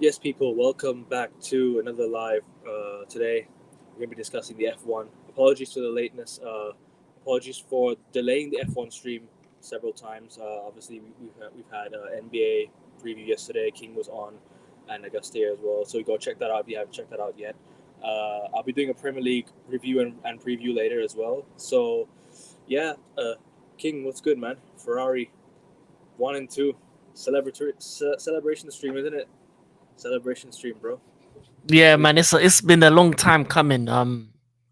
Yes, people, welcome back to another live. Today, we're going to be discussing the F1. Apologies for the lateness. Apologies for delaying the F1 stream several times. Obviously, we've had NBA preview yesterday. King was on, and Auguste as well. So you go check that out if you haven't checked that out yet. I'll be doing a Premier League review and preview later as well. So, yeah, King, what's good, man? Ferrari 1 and 2 celebration stream, isn't it? Celebration stream, bro. Yeah, What do man, it's been a long time coming.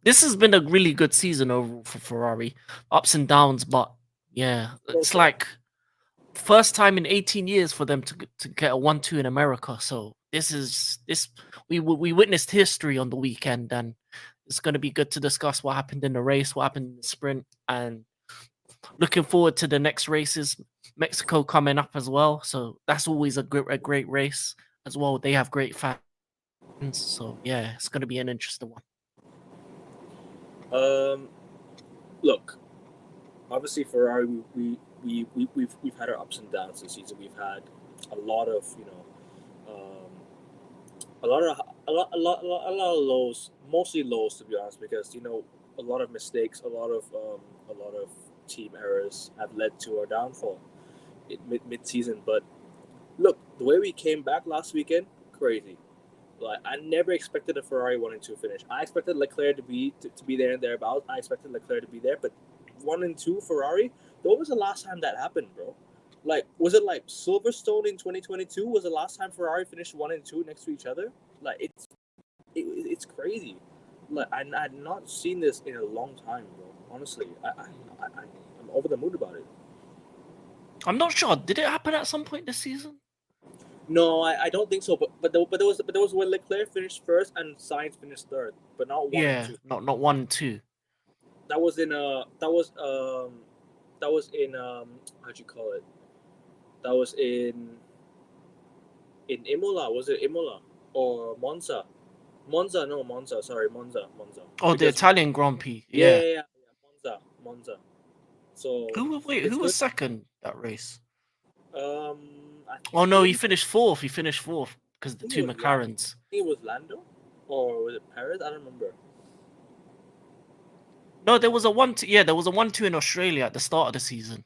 This has been a really good season overall for Ferrari, ups and downs, but yeah, no it's cap. like first time in 18 years for them to get a 1-2 in America. So this we witnessed history on the weekend, and it's going to be good to discuss what happened in the race, what happened in the sprint, and looking forward to the next races. Mexico coming up as well, so that's always a great race as well. They have great fans, so yeah, it's going to be an interesting one. Um, Look, obviously Ferrari, we've had our ups and downs this season. We've had a lot of a lot of a lot of lows, mostly lows to be honest, because a lot of mistakes, a lot of team errors have led to our downfall mid season. But look, the way we came back last weekend, crazy. Like I never expected a Ferrari 1 and 2 finish. I expected Leclerc to be there and thereabouts. I expected Leclerc to be there, but 1 and 2 Ferrari. When was the last time that happened, bro? Like, was it like Silverstone in 2022? Was the last time Ferrari finished 1 and 2 next to each other? Like, it's crazy. Like, I had not seen this in a long time, bro. Honestly, I'm over the moon about it. I'm not sure. Did it happen at some point this season? No, I don't think so. But there was when Leclerc finished first and Sainz finished third, but not one and Yeah, two. not 1-2. That was in that was in how'd you call it? That was in Imola. Was it Imola or Monza? Monza, no Monza. Sorry, Monza. Oh, the Because Italian Grand Prix. yeah, Yeah. yeah, yeah, yeah, Monza. So Wait, it's who was good. second that race? I Oh no, he think finished fourth. He finished fourth because I the think it two was Lando. McLarens. I think it was Lando, or was it Perez? I don't remember. No, there was a 1-2. Yeah, there was a 1-2 in Australia at the start of the season.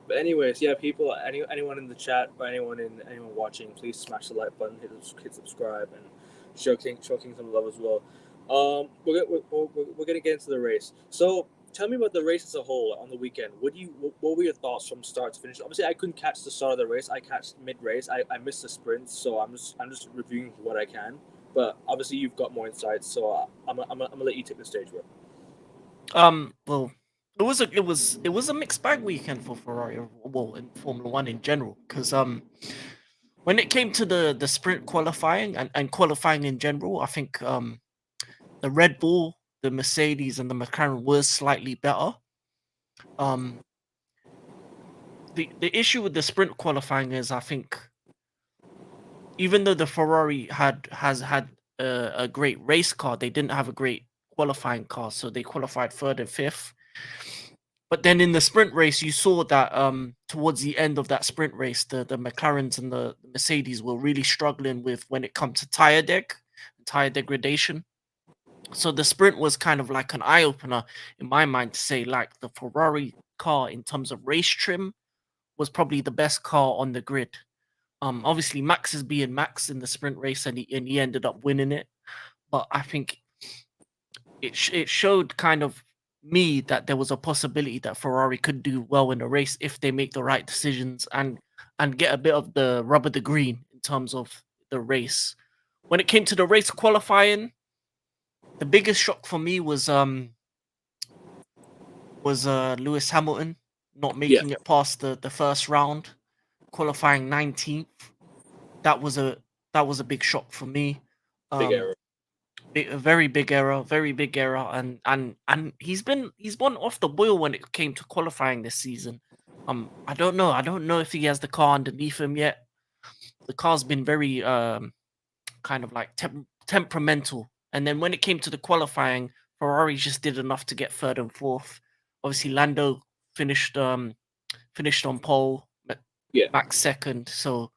But anyways, yeah, people, anyone in the chat or anyone watching, please smash the like button, hit subscribe, and show King some love as well. We're gonna get into the race. So tell me about the race as a whole on the weekend. What were your thoughts from start to finish? Obviously, I couldn't catch the start of the race. I catched mid race. I missed the sprint, so I'm just reviewing what I can. But obviously, you've got more insights, so I'm gonna let you take the stage, bro. Well, it was a mixed bag weekend for Ferrari, or well, in Formula One in general, because when it came to the sprint qualifying and qualifying in general, I think the Red Bull, the Mercedes, and the McLaren was slightly better. Um, the issue with the sprint qualifying is, I think, even though the Ferrari has had a great race car, they didn't have a great qualifying car, so they qualified third and fifth. But then in the sprint race, you saw that towards the end of that sprint race, the McLarens and the Mercedes were really struggling with when it comes to tire degradation. So the sprint was kind of like an eye opener in my mind to say, like, the Ferrari car in terms of race trim was probably the best car on the grid. Obviously Max is being Max in the sprint race, and he ended up winning it. But I think it showed kind of me that there was a possibility that Ferrari could do well in a race if they make the right decisions and get a bit of the rubber the green in terms of the race. When it came to the race qualifying, the biggest shock for me was Lewis Hamilton not Yeah, making it past the first round, qualifying 19th. That was a big shock for me. big Um, error. a very big error, and he's gone off the boil when it came to qualifying this season. I don't know if he has the car underneath him yet. The car's been very kind of like temperamental, and then when it came to the qualifying, Ferrari just did enough to get third and fourth. Obviously, Lando finished finished on pole. Yeah. Max second. So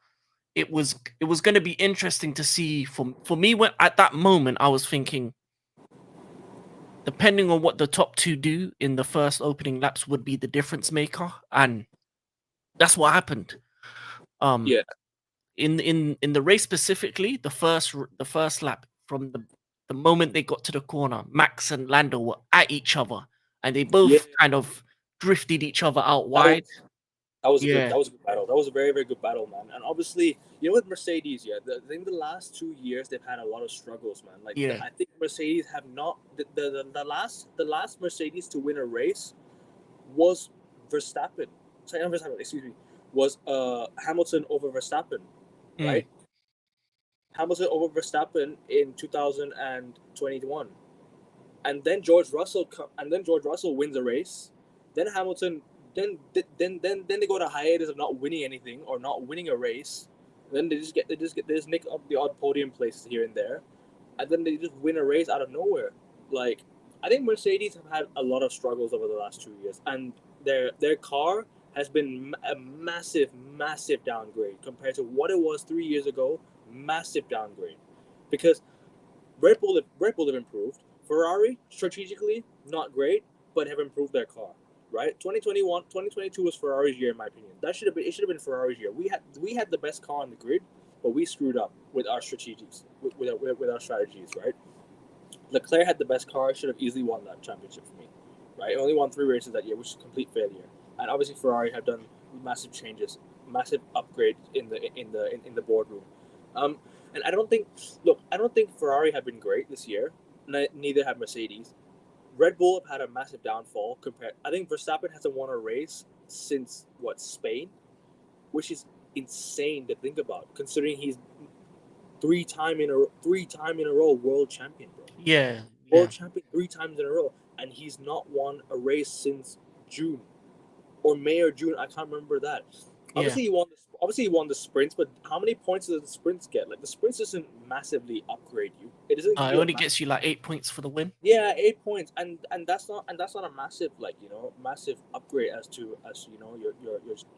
it was going to be interesting to see for me when at that moment I was thinking, depending on what the top two do in the first opening laps would be the difference maker, and that's what happened. Um, Yeah. in the race specifically, the first lap from the moment they got to the corner, Max and Lando were at each other, and they Yeah. both kind of drifted each other out That wide. was that was a good Yeah, that was a good battle. That was a very very good battle, man. And obviously, you know, with Mercedes, yeah, I think the last 2 years they've had a lot of struggles, man. Like yeah, I think Mercedes have not the last Mercedes to win a race was Verstappen. Sorry, not Verstappen. Excuse me. Was Hamilton over Verstappen, mm, right? Hamilton over Verstappen in 2021, and then George Russell wins a race. Then Hamilton, then they go to hiatus of not winning anything or not winning a race. Then they just nick up the odd podium places here and there, and then they just win a race out of nowhere. Like I think Mercedes have had a lot of struggles over the last 2 years, and their car has been a massive downgrade compared to what it was 3 years ago. Massive downgrade, because Red Bull have improved. Ferrari strategically not great, but have improved their car. Right, 2021, 2022 was Ferrari's year in my opinion. Should have been Ferrari's year. We had the best car on the grid, but we screwed up with our strategies, with our strategies. Right, Leclerc had the best car, should have easily won that championship for me. Right, only won 3 races that year, which is a complete failure. And obviously Ferrari have done massive changes, massive upgrades in the boardroom. Um, and I don't think Ferrari have been great this year. Neither have Mercedes. Red Bull have had a massive downfall compared. I think Verstappen hasn't won a race since what, Spain, which is insane to think about, considering he's 3 time in a row world champion, bro. yeah, World yeah, champion 3 times in a row, and he's not won a race since June or May or June. I can't remember that. yeah. Obviously he won the sprints, but how many points does the sprints get? Like the sprints doesn't massively upgrade you. It doesn't No, give it you a only gets you like 8 points for the win. yeah, 8 points, and that's not a massive, like, massive upgrade as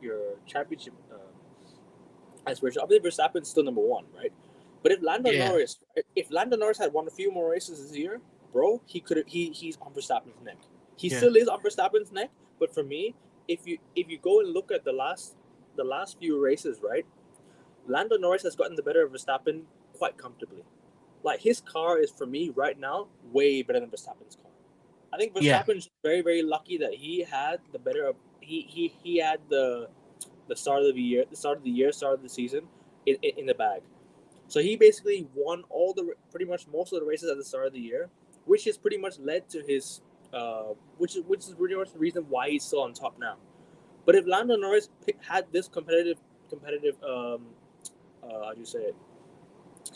your championship aspiration. Obviously Verstappen's still number one, right? But Yeah, If Lando Norris had won a few more races this year, bro, he's on Verstappen's neck. He yeah, still is on Verstappen's neck. But for me, if you go and look at the last few races, right, Lando Norris has gotten the better of Verstappen quite comfortably. Like his car is, for me right now, way better than Verstappen's car. I think yeah, Verstappen's very very lucky that he had the better of he had the start of the year, start of the season in the bag. So he basically won pretty much most of the races at the start of the year, which has pretty much led to his which is pretty much the reason why he's still on top now. But if Lando Norris had this competitive how do you say it?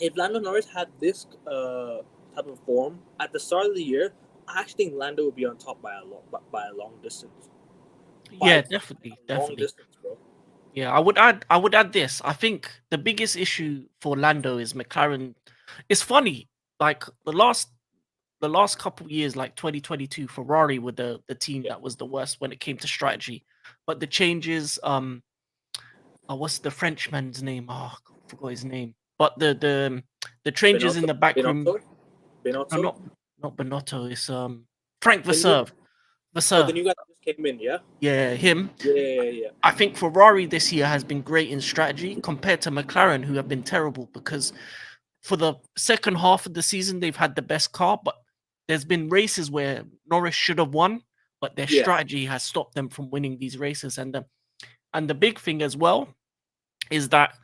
If Lando Norris had this type of form at the start of the year, I actually think Lando would be on top by a long distance. yeah. By Definitely, a long definitely. distance, bro. Yeah, I would add this. I think the biggest issue for Lando is McLaren. It's funny, like the last couple years, like 2022, Ferrari were the team Yeah. that was the worst when it came to strategy. But the changes, what's the Frenchman's name? Oh, I forgot his name. But the changes in Binotto, the back room. Binotto, No, Binotto. not Bonotto. It's Frank The new Vasseur. the Vasseur. new guy that just came in, yeah. Yeah, him. Yeah. I think Ferrari this year has been great in strategy compared to McLaren, who have been terrible because for the second half of the season, they've had the best car, but there's been races where Norris should have won, but their Yeah. strategy has stopped them from winning these races. And the big thing as well is that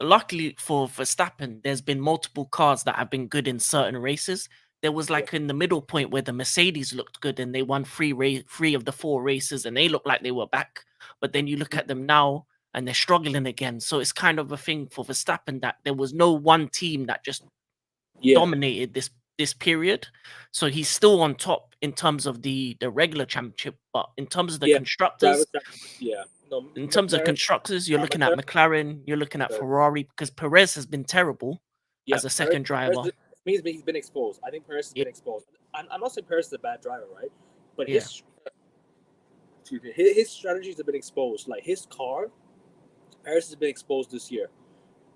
luckily for Verstappen, there's been multiple cars that have been good in certain races. There was Yeah. like in the middle point where the Mercedes looked good and they won three of the four races and they looked like they were back. But then you look at them now and they're struggling again. So it's kind of a thing for Verstappen that there was no one team that just Yeah. dominated this period. So he's still on top in terms of the regular championship, but Yeah. Driver constructors, championship. Yeah. No, in terms of McLaren. constructors, you're looking at McLaren. McLaren, you're looking at Uh, Ferrari because Perez has been terrible yeah. as a Perez. second driver. Means he's been exposed. I think Perez has Yeah, been exposed. I'm not saying Perez is a bad driver, right? But yeah, his strategies have been exposed. Like his car Paris has been exposed this year.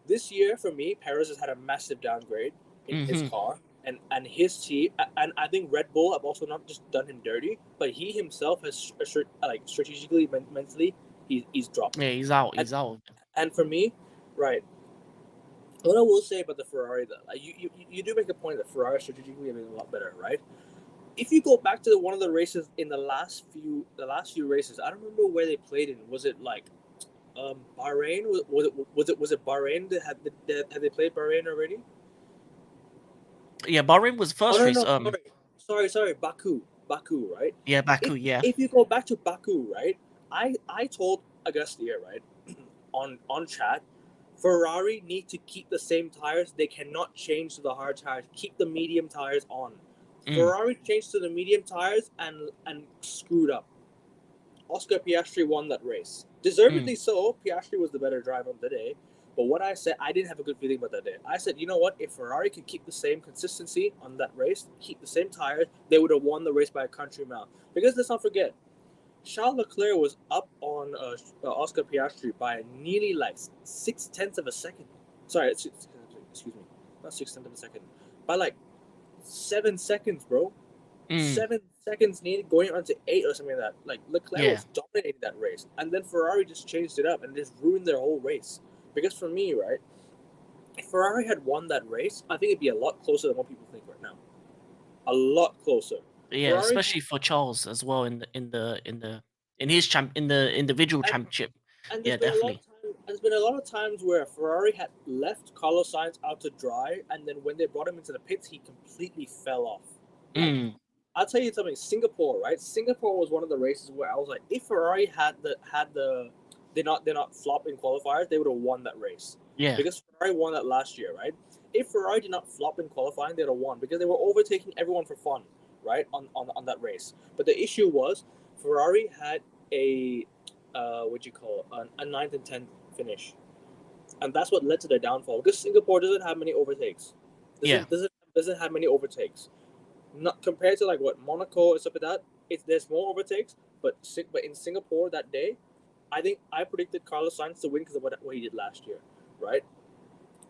This year, for me, Paris has had a massive downgrade in his car and his team. And I think Red Bull have also not just done him dirty, but he himself has like strategically, mentally, he's dropped. Yeah, he's out. And, He's out. and for me, right, what I will say about the Ferrari, though, like you do make a point that Ferrari strategically have been a lot better, right? If you go back to one of the races in the last few races, I don't remember where they played in. Was it like Bahrain? Was it Bahrain? Had they played Bahrain already? Yeah, Bahrain was Oh first no, race. no, sorry, Baku, right? Yeah, If Baku. Yeah. if you go back to Baku, right? I told Augustia, right, on chat, Ferrari need to keep the same tires. They cannot change to the hard tires. Keep the medium tires on. Ferrari changed to the medium tires and screwed up. Oscar Piastri won that race. Deservedly so. Piastri was the better driver of the day. But what I said, I didn't have a good feeling about that day. I said, you know what? If Ferrari could keep the same consistency on that race, keep the same tires, they would have won the race by a country mile. Because let's not forget, Charles Leclerc was up on Oscar Piastri by nearly like 0.6 of a second. Sorry, excuse me, not 0.6 of a second, by like 7 seconds, bro. 7 seconds needed going on to 8 or something like that. Like Leclerc was dominating that race, and then Ferrari just changed it up and just ruined their whole race. Because for me, right, if Ferrari had won that race, I think it'd be a lot closer than what people think right now. A lot closer. Yeah, Ferrari, especially for Charles as well in the individual championship. and Yeah, definitely. there's been a lot of times where Ferrari had left Carlos Sainz out to dry, and then when they brought him into the pits, he completely fell off. Like, I'll tell you something. Singapore, right? Singapore was one of the races where I was like, if Ferrari had the they not flop in qualifiers, they would have won that race. Yeah. Because Ferrari won that last year, right? If Ferrari did not flop in qualifying, they'd have won because they were overtaking everyone for fun, right? On that race. But the issue was Ferrari had a a 9th and 10th finish, and that's what led to their downfall. Because Singapore doesn't have many overtakes. Doesn't have many overtakes. Not compared to like what Monaco and stuff like that. There's more overtakes, but in Singapore that day, I think I predicted Carlos Sainz to win because of what he did last year, right?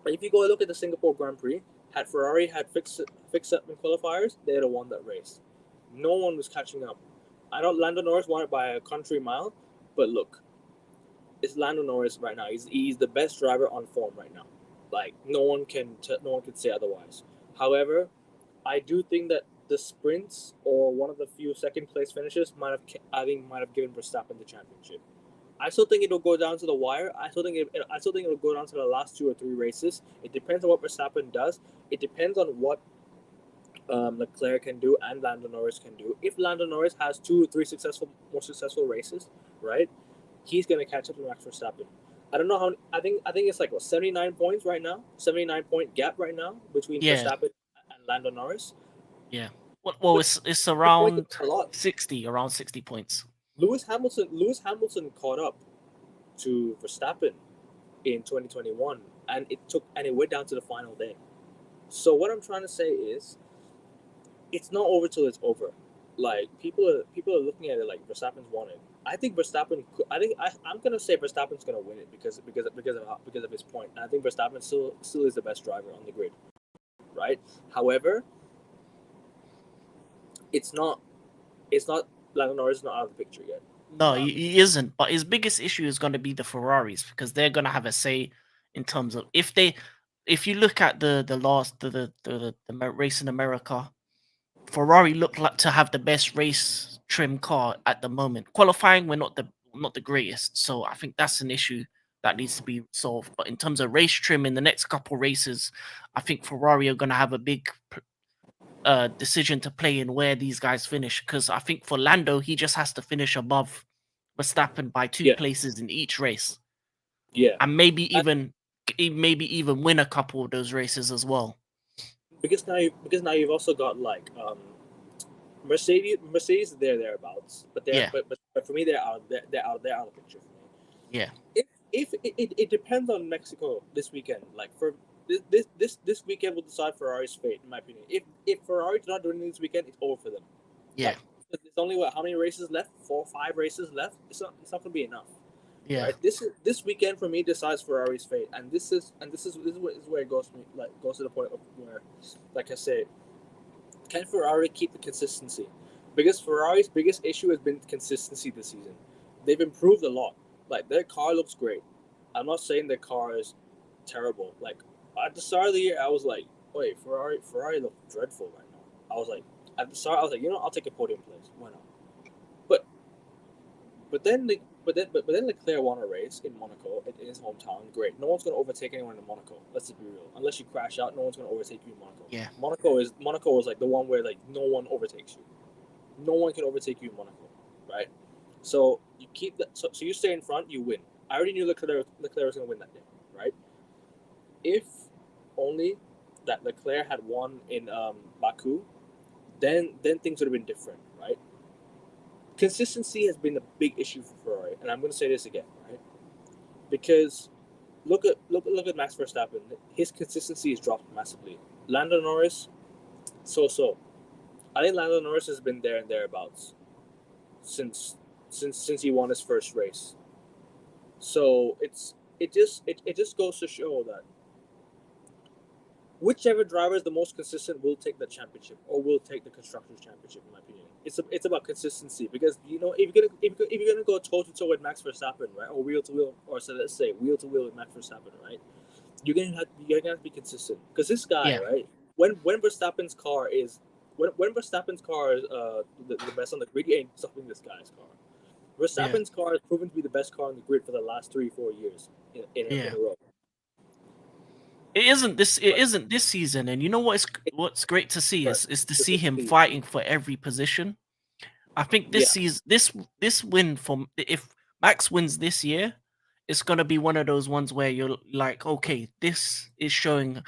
But if you go look at the Singapore Grand Prix, had Ferrari had fixed up in qualifiers, they'd have won that race. No one was catching up. I know Lando Norris won it by a country mile, but look, it's Lando Norris right now. He's the best driver on form right now. Like no one can say otherwise. However, I do think that the sprints or one of the few second place finishes might have given Verstappen the championship. I still think it'll go down to the wire. I still think it'll go down to the last 2 or 3 races. It depends on what Verstappen does. It depends on what Leclerc can do and Lando Norris can do. If Lando Norris has 2 or 3 more successful races, right, he's gonna catch up to Max Verstappen. I don't know how. I think it's like 79 points right now. 79-point gap right now between Verstappen and Lando Norris. Yeah. Well, it's around 60 points. Lewis Hamilton caught up to Verstappen in 2021, and it went down to the final day. So what I'm trying to say is, it's not over till it's over. Like people are looking at it like Verstappen's won it. I think Verstappen. I'm gonna say Verstappen's gonna win it because of his point. And I think Verstappen still is the best driver on the grid, right? However, it's not Lando Norris is not out of the picture yet. No, he isn't. But his biggest issue is going to be the Ferraris because they're going to have a say in terms of if you look at the race in America, Ferrari looked like to have the best race trim car at the moment. Qualifying, we're not the greatest, so I think that's an issue that needs to be solved. But in terms of race trim in the next couple races, I think Ferrari are going to have a big decision to play in where these guys finish, because I think for Lando, he just has to finish above Verstappen by 2 places in each race. Yeah, and maybe even win a couple of those races as well. Because now you've also got like Mercedes thereabouts, but but for me they're out of the picture for me. Yeah. If it depends on Mexico this weekend. Like for this weekend will decide Ferrari's fate, in my opinion. If Ferrari's not doing this weekend, it's over for them. Yeah. Like, there's only how many races left? 4 or 5 races left. It's not gonna be enough. Yeah. right? This weekend for me decides Ferrari's fate, and this is where it goes to me, like goes to the point of where, like I say, can Ferrari keep the consistency? Because Ferrari's biggest issue has been consistency this season. They've improved a lot. Like their car looks great. I'm not saying their car is terrible. Like at the start of the year, I was like, "Wait, Ferrari look dreadful right now." I was like, at the start, I was like, I'll take a podium place. Why not? But but then Leclerc won a race in Monaco in his hometown. Great. No one's gonna overtake anyone in Monaco. Let's be real. Unless you crash out, no one's gonna overtake you in Monaco. Yeah. Monaco is like the one where like no one overtakes you. No one can overtake you in Monaco, right? So you keep that. So you stay in front, you win. I already knew Leclerc was gonna win that day, right? If only that Leclerc had won in Baku, then things would have been different, right? Consistency has been a big issue for Ferrari, and I'm going to say this again, right? Because look at Max Verstappen. His consistency has dropped massively. Lando Norris, so. I think Lando Norris has been there and thereabouts since he won his first race. So it just goes to show that whichever driver is the most consistent will take the championship or will take the constructors championship, in my opinion. It's about consistency, because if you're gonna go toe to toe with Max Verstappen, right, or wheel to wheel, or so let's say wheel to wheel with Max Verstappen, right, you're gonna have to be consistent, because this guy, Yeah. right, when Verstappen's car is when Verstappen's car is the best on the grid, you ain't stopping this guy's car. Verstappen's car has proven to be the best car on the grid for the last 3-4 years in a row. It isn't this. It But isn't this season, and you know what's great to see but is to this see is him the fighting for every position. I think this yeah. season, this win from if Max wins this year, it's gonna be one of those ones where you're like, okay, this is showing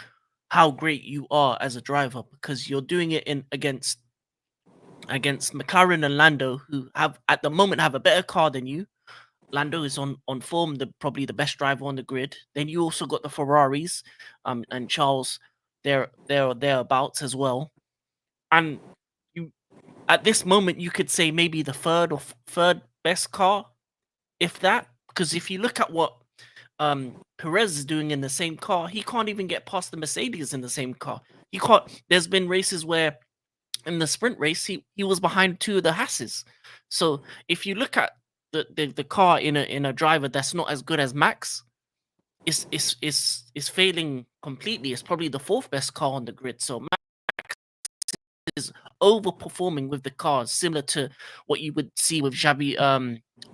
how great you are as a driver, because you're doing it in against McLaren and Lando, who have at the moment have a better car than you. Lando is on form, probably the best driver on the grid. Then you also got the Ferraris, and Charles, they're thereabouts as well. And you at this moment you could say maybe the third best car, if that, because if you look at what Perez is doing in the same car, he can't even get past the Mercedes in the same car. He can't. There's been races where in the sprint race he was behind two of the Hasses. So if you look at the car in a driver that's not as good as Max, is failing completely. It's probably the fourth best car on the grid. So Max is overperforming with the cars, similar to what you would see with Xavi,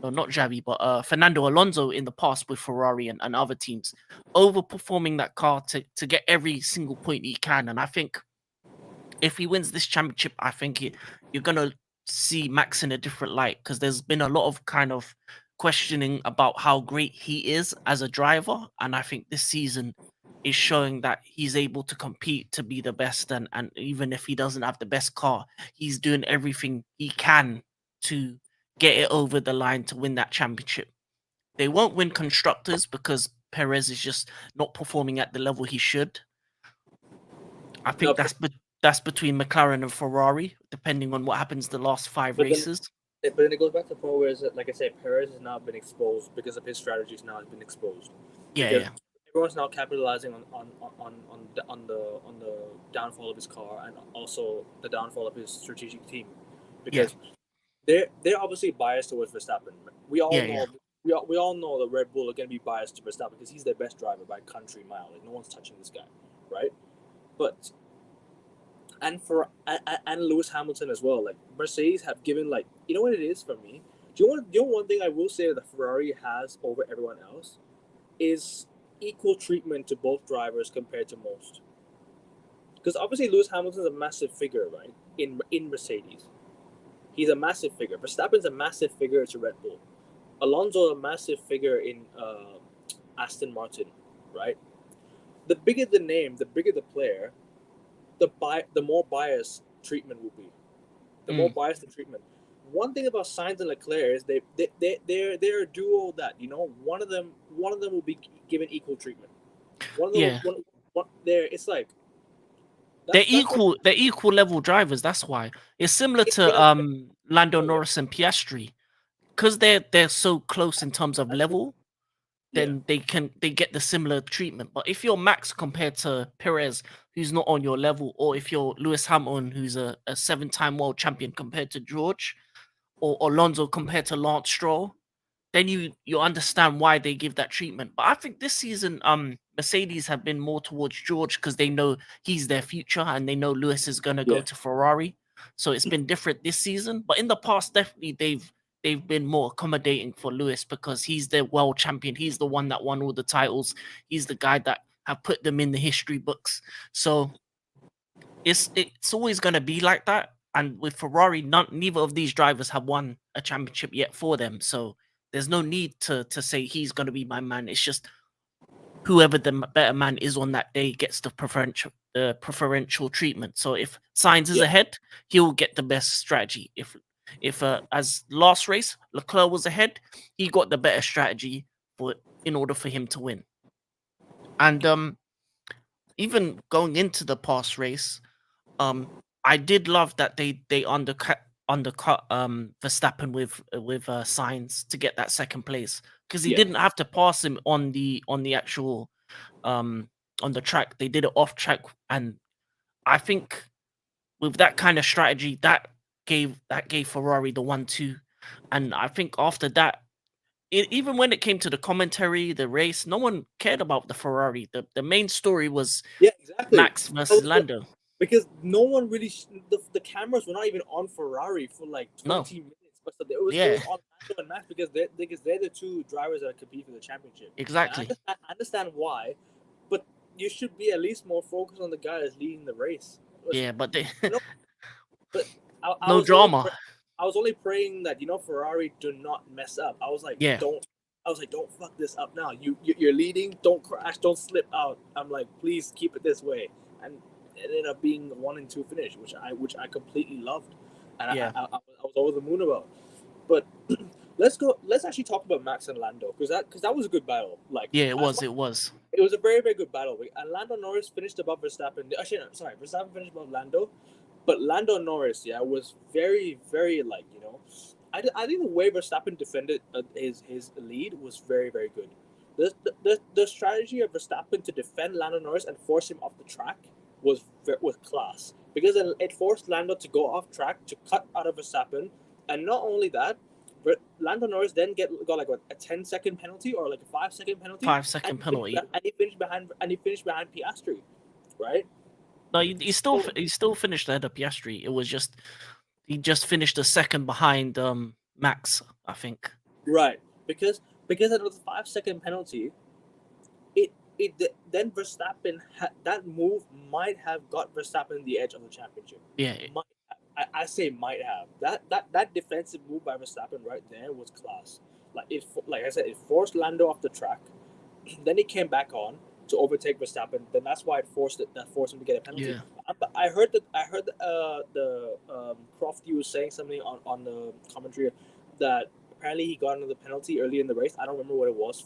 no, not Xavi, but Fernando Alonso in the past with Ferrari and other teams, overperforming that car to get every single point he can. And I think if he wins this championship, I think you're gonna see Max in a different light, because there's been a lot of kind of questioning about how great he is as a driver, and I think this season is showing that he's able to compete to be the best, and even if he doesn't have the best car, he's doing everything he can to get it over the line to win that championship. They won't win constructors because Perez is just not performing at the level he should. I No, think that's between McLaren and Ferrari, depending on what happens the last 5 but then races. but then it goes back to the point where, like I said, Perez has now been exposed because of his strategies. Now has been exposed Yeah, because yeah, everyone's now capitalizing on the downfall of his car, and also the downfall of his strategic team, yeah, because they're obviously biased towards Verstappen. We all yeah, know yeah, we all know that Red Bull are going to be biased to Verstappen because he's their best driver by country mile. Like no one's touching this guy, right? But and Lewis Hamilton as well. Like Mercedes have given, like, you know what it is for me. Do you know one thing I will say that Ferrari has over everyone else is equal treatment to both drivers compared to most. Because obviously Lewis Hamilton's a massive figure, right? In Mercedes, he's a massive figure. Verstappen's a massive figure to Red Bull. Alonso a massive figure in Aston Martin, right? The bigger the name, the bigger the player, the more biased treatment will be. The more biased the treatment. One thing about Sainz and Leclerc is they're a duo that, one of them will be given equal treatment. One of them yeah. one there it's like They're that's what equal. They're equal level drivers. That's why it's similar to yeah, Lando oh yeah, Norris and Piastri, because they're so close in terms of that's level. Yeah. then they get the similar treatment. But if you're Max compared to Perez, who's not on your level, or if you're Lewis Hamilton, who's a 7-time world champion compared to George, or Alonso compared to Lance Stroll, then you understand why they give that treatment. But I think this season, Mercedes have been more towards George because they know he's their future and they know Lewis is gonna go Yeah. to Ferrari. So it's been different this season. But in the past, definitely they've been more accommodating for Lewis because he's the world champion. He's the one that won all the titles. He's the guy that have put them in the history books. So it's always gonna be like that. And with Ferrari, neither of these drivers have won a championship yet for them. So there's no need to say he's gonna be my man. It's just whoever the better man is on that day gets the preferential treatment. So if Sainz is Yeah. ahead, he'll get the best strategy. If as last race Leclerc was ahead, he got the better strategy for in order for him to win. And even going into the past race, I did love that they undercut Verstappen with Sainz to get that second place because he Yeah. didn't have to pass him on the actual um on the track. They did it off track, and I think with that kind of strategy, that gave Ferrari the 1-2. And I think after that, even when it came to the commentary, the race, no one cared about the Ferrari. The main story was Yeah. Exactly. Max I versus was like, Lando. because no one really the cameras were not even on Ferrari for like No, 20 minutes. But it was yeah, on Lando and Max because they're the two drivers that compete for the championship. And exactly. I understand why, but you should be at least more focused on the guy that's leading the race. Yeah, but they You know, but I no was only drama. I was only praying that Ferrari do not mess up. I was like, Yeah, don't. I was like, don't fuck this up now. You're leading. Don't crash. Don't slip out. I'm like, please keep it this way. And it ended up being a 1-2 finish, which I completely loved, and yeah, I was over the moon about. But let's go. Let's actually talk about Max and Lando because that was a good battle. Like yeah. as much, It was. it was a very very good battle. And Lando Norris finished above Verstappen. Actually, no, sorry, Verstappen finished above Lando, but Lando Norris, yeah, was very very like I think the way Verstappen defended his lead was very very good. The strategy of Verstappen to defend Lando Norris and force him off the track was class because it forced Lando to go off track to cut out of Verstappen, and not only that, Lando Norris then got like a 10-second penalty or like a 5-second penalty, 5 second penalty. and he finished behind Piastri, right? No, he still finished ahead of Piastri. It was just he just finished a second behind Max, I think. Right, because of the 5-second penalty, then Verstappen that move might have got Verstappen the edge of the championship. Yeah, Might I say might have that defensive move by Verstappen right there was class. Like I said, it forced Lando off the track. Then he came back on to overtake Verstappen. Then that's why that forced him to get a penalty. yeah. I heard Crofty was saying something on the commentary that apparently he got another penalty early in the race. I don't remember what it was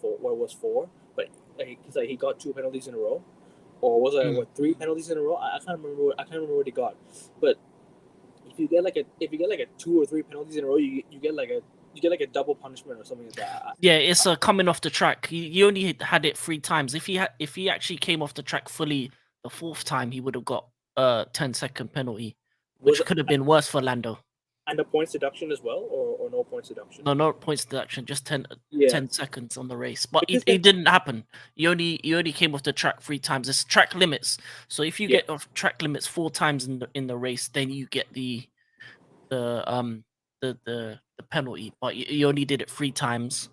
for, but he got 2 penalties in a row, or was it Mm. 3 penalties in a row? I can't remember. I can't remember what he got, but if you get like a 2 or 3 penalties in a row, you get like a double punishment or something like that. Yeah, it's coming off the track. He only had it 3 times. If he actually came off the track fully the fourth time, he would have got a 10-second penalty, Was which it could have been worse for Lando. and a points deduction as well, or no points deduction? No, no points deduction, just 10, Yeah, 10 seconds on the race. But because it didn't happen. He only came off the track 3 times. It's track limits. So if you yeah, get off track limits 4 times in the race, then you get the um the penalty. But you only did it 3 times.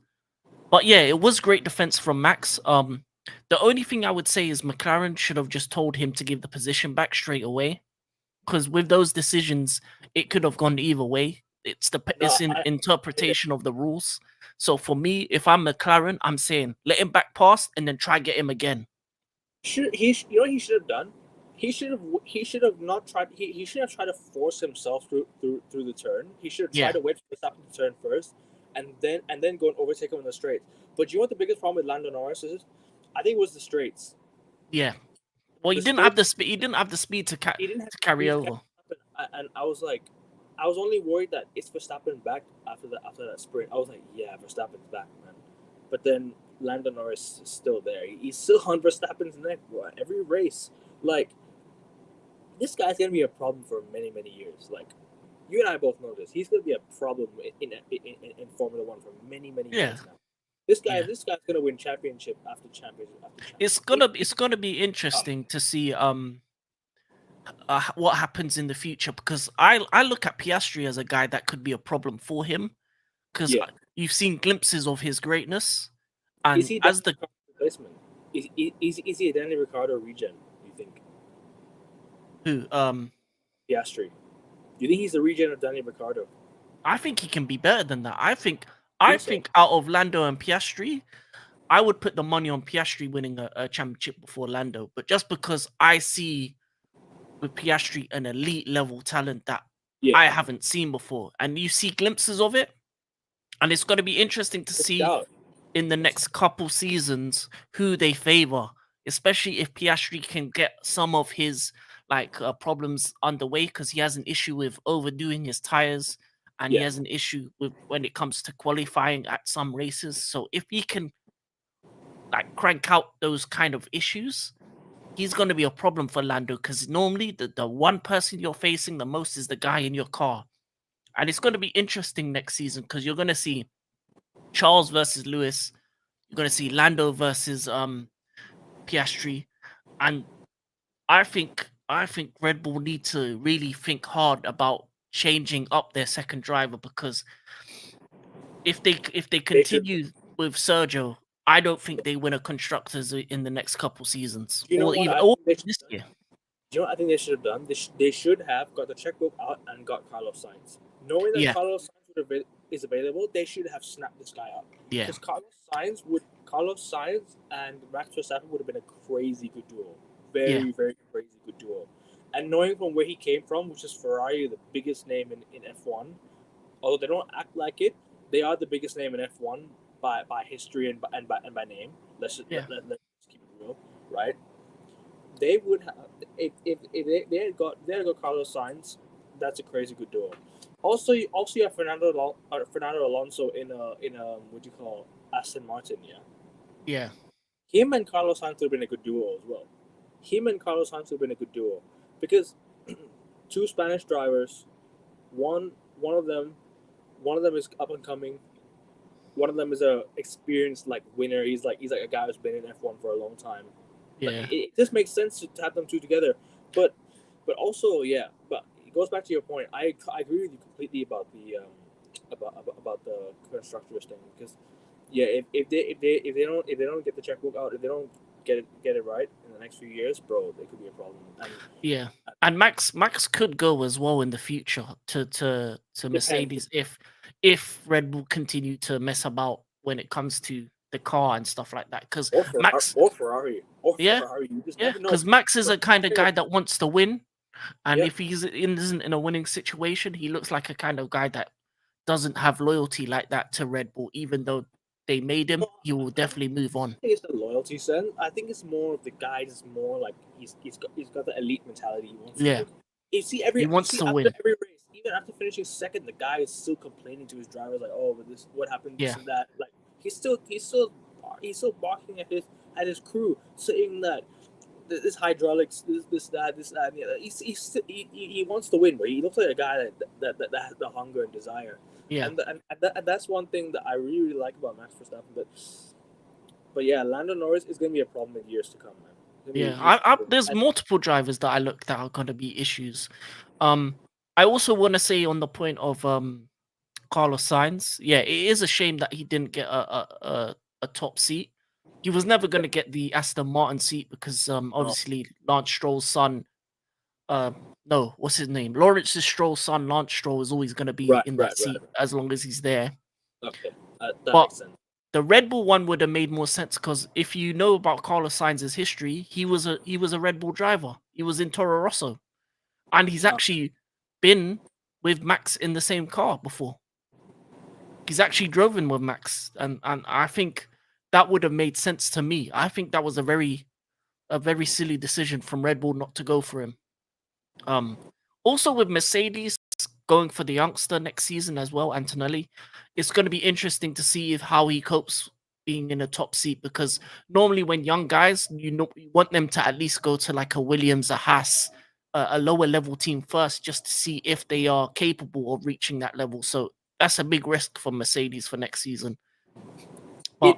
But yeah, it was great defense from Max. The only thing I would say is McLaren should have just told him to give the position back straight away. Because with those decisions, it could have gone either way. no, It's in I interpretation of the rules. So for me, if I'm McLaren, I'm saying let him back pass and then try get him again. you know what he should have done? He should have not tried. He should have tried to force himself through the turn. He should have tried Yeah, to wait for Verstappen to turn first, and then go and overtake him in the straight. But you know what the biggest problem with Lando Norris is? I think it was the straights. yeah. Well, he The didn't have straight the speed. He didn't have the speed he didn't have to the carry speed to catch over. Verstappen, and I was like, I was only worried that it's Verstappen back after that sprint. I was like, yeah, Verstappen's back, man. But then Lando Norris is still there. He's still on Verstappen's neck every race. Like, this guy's gonna be a problem for many many years. Like, you and I both know this. He's gonna be a problem in Formula One for many many Yeah, years now. yeah. This guy's gonna win championship after championship after It's championship. gonna be interesting to see what happens in the future, because I look at Piastri as a guy that could be a problem for him, because Yeah, you've seen glimpses of his greatness, is and he Danny as the Ricciardo's replacement? Is he a Danny Ricciardo regen? Do you think who Piastri? Do you think he's the regen of Danny Ricciardo? I think he can be better than that. I Think so? think out of Lando and Piastri, I would put the money on Piastri winning a championship before Lando, but just because I see with Piastri an elite level talent that Yeah, I haven't seen before, and you see glimpses of it, and it's going to be interesting to no see doubt. in the next couple seasons who they favor, especially if Piastri can get some of his problems underway, because he has an issue with overdoing his tires, and he Yeah, has an issue with when it comes to qualifying at some races. So if he can crank out those kind of issues, he's going to be a problem for Lando, because normally the one person you're facing the most is the guy in your car. And it's going to be interesting next season, because you're going to see Charles versus Lewis. You're going to see Lando versus Piastri, and I think Red Bull need to really think hard about changing up their second driver, because if they they should. continue with Sergio, I don't think they win a constructors in the next couple seasons, Do you know or what even I or think they should this have done? year. Do you know what I think they should have done? They should have got the checkbook out and got Carlos Sainz. Knowing that Yeah, Carlos Sainz is available, they should have snapped this guy up. yeah, Because Carlos Sainz and Max Verstappen would have been a crazy good duo, yeah, very crazy good duo. And knowing from where he came from, which is Ferrari, the biggest name in F1, although they don't act like it, they are the biggest name in F1 by history and by name. yeah, Let's keep it real, right? They would have if they had got Carlos Sainz, that's a crazy good duo. Also you have Fernando Alonso in what do you call Aston Martin, yeah. yeah, Him and Carlos Sainz would have been a good duo as well. Him and Carlos Sainz would have been a good duo because two Spanish drivers, one of them is up and coming. One of them is a experienced winner. He's like a guy who's been in F1 for a long time. Like yeah, it just makes sense to have them two together. But also yeah. But it goes back to your point. I agree with you completely about the about the constructors thing because yeah, if they don't get the checkbook out, if they don't get it right in the next few years, bro, they could be a problem. And yeah. And Max could go as well in the future to depends. Mercedes if Red Bull continue to mess about when it comes to the car and stuff like that. Because Max, Or Ferrari. Or yeah, Ferrari. You just yeah, never know. because Max is a kind of guy Ferrari. that wants to win, and Yep. if isn't in a winning situation, he looks like a kind of guy that doesn't have loyalty like that to Red Bull. Even though they made him, No, he will I don't definitely move on. think it's the loyalty sense. I think it's more of the guy is more like he's got the elite mentality. He wants to Yeah, win. he You wants see to after win. every race, even after finishing second, the guy is still complaining to his drivers like, "Oh, but this what happened, this Yeah, and that." Like he's still barking at his crew, saying that this hydraulics, this that. Yeah, he wants to win, but he looks like a guy that has the hunger and desire, yeah. and that's one thing that I really like about Max Verstappen. But yeah, Lando Norris is going to be a problem in years to come, man. It's going to be Yeah, years to come. there's multiple drivers that I look that are gonna be issues. Um, I also want to say on the point of Carlos Sainz, yeah, it is a shame that he didn't get a top seat. He was never gonna get the Aston Martin seat because No, obviously Lance Stroll's son, no, what's his name? Lawrence Stroll's son, Lance Stroll, is always gonna be in that right. seat as long as he's there. Okay, that But makes sense. the Red Bull one would have made more sense, because if you know about Carlos Sainz's history, he was a Red Bull driver. He was in Toro Rosso, and he's Uh, actually been with Max in the same car before. He's actually driven with Max, and I think that would have made sense to me. I think that was a very silly decision from Red Bull not to go for him. Um, Also with Mercedes going for the youngster next season as well, Antonelli, it's going to be interesting to see how he copes being in a top seat, because normally when young guys, you want them to at least go to like a Williams, a Haas, a lower level team first, just to see if they are capable of reaching that level. So that's a big risk for Mercedes for next season. It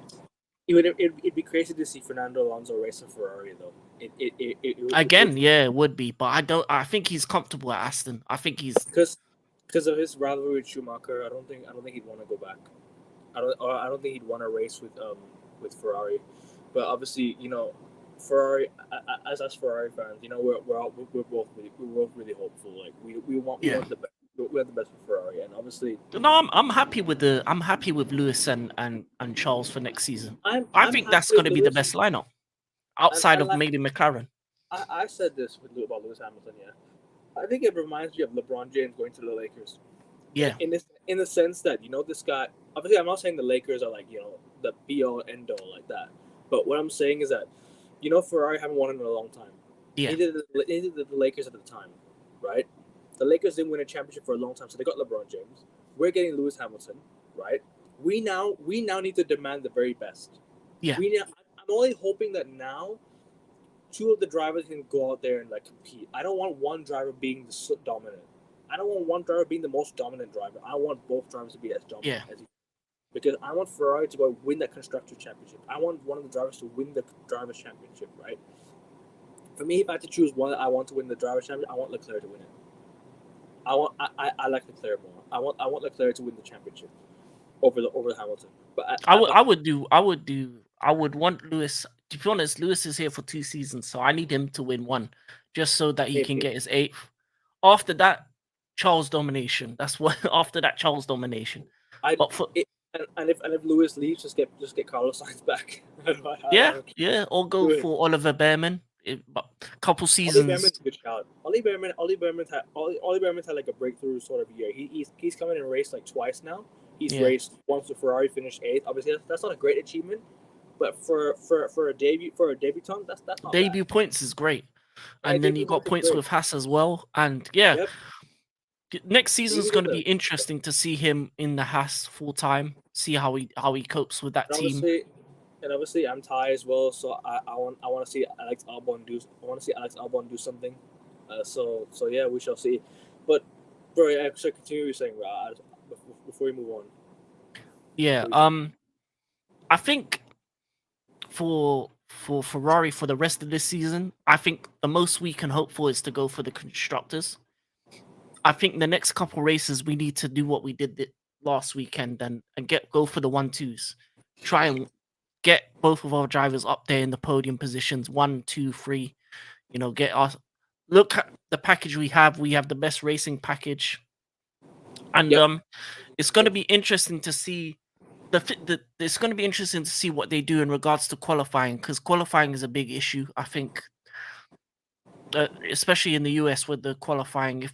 But it'd be crazy to see Fernando Alonso race a Ferrari though. It would, again, yeah, it would be. But I think he's comfortable at Aston. I think he's because of his rivalry with Schumacher. I don't think he'd want to go back. I don't think he'd want to race with Ferrari. But obviously, Ferrari, as us Ferrari fans, we're both really hopeful. Like we yeah. want the best. We want the best for Ferrari, and obviously, No, I'm happy with Lewis and Charles for next season. I I'm think happy that's with going to be the Lewis. best lineup I outside of like. maybe McLaren. I said this about Lewis Hamilton. Yeah, I think it reminds me of LeBron James going to the Lakers. Yeah, In the sense that this guy. Obviously, I'm not saying the Lakers are like the be all end all like that. But what I'm saying is that Ferrari haven't won in a long time. yeah, Neither did the Lakers at the time, right? The Lakers didn't win a championship for a long time, so they got LeBron James. We're getting Lewis Hamilton, right? We now need to demand the very best. yeah, I'm only hoping that now two of the drivers can go out there and like compete. I don't want one driver being the dominant. I don't want one driver being the most dominant driver. I want both drivers to be as dominant yeah. as he. Because I want Ferrari to go win that constructor championship. I want one of the drivers to win the drivers championship, right? For me, if I had to choose one that I want to win the drivers championship, I want Leclerc to win it. I like Leclerc more. I want Leclerc to win the championship over Hamilton. But I would want Lewis. To be honest, Lewis is here for 2 seasons, so I need him to win one, just so that he can maybe get his 8th. After that, Charles domination. That's what. After that, Charles domination. I But for it, and if Lewis leaves, just get Carlos Sainz back. yeah, or go Do it. for Oliver Behrman. But couple Ollie Behrman's seasons, a good shout. Ollie Behrman's had like a breakthrough sort of year. He's come in and raced like twice now. He's yeah, raced once with Ferrari, finished 8th. Obviously, that's not a great achievement, but for a debutant, that's not bad. debut points is great, Yeah, and then he debut got points is points great. with Haas as well. And yeah, Yep. next He season's even going did to be the interesting to see him in the Haas full time. See how he copes with that and team. obviously I'm Thai as well, so I want to see Alex Albon do something. So yeah, we shall see. But bro, yeah, so continue saying before we move on. Yeah, Before I think for Ferrari for the rest of this season, I think the most we can hope for is to go for the constructors. I think the next couple races we need to do what we did last weekend and go for the 1-2s. Try and get both of our drivers up there in the podium positions, 1, 2, 3. Get us. Look at the package we have. We have the best racing package, and Yep. it's going to be interesting to see it's going to be interesting to see what they do in regards to qualifying, because qualifying is a big issue. I think, especially in the US with the qualifying, if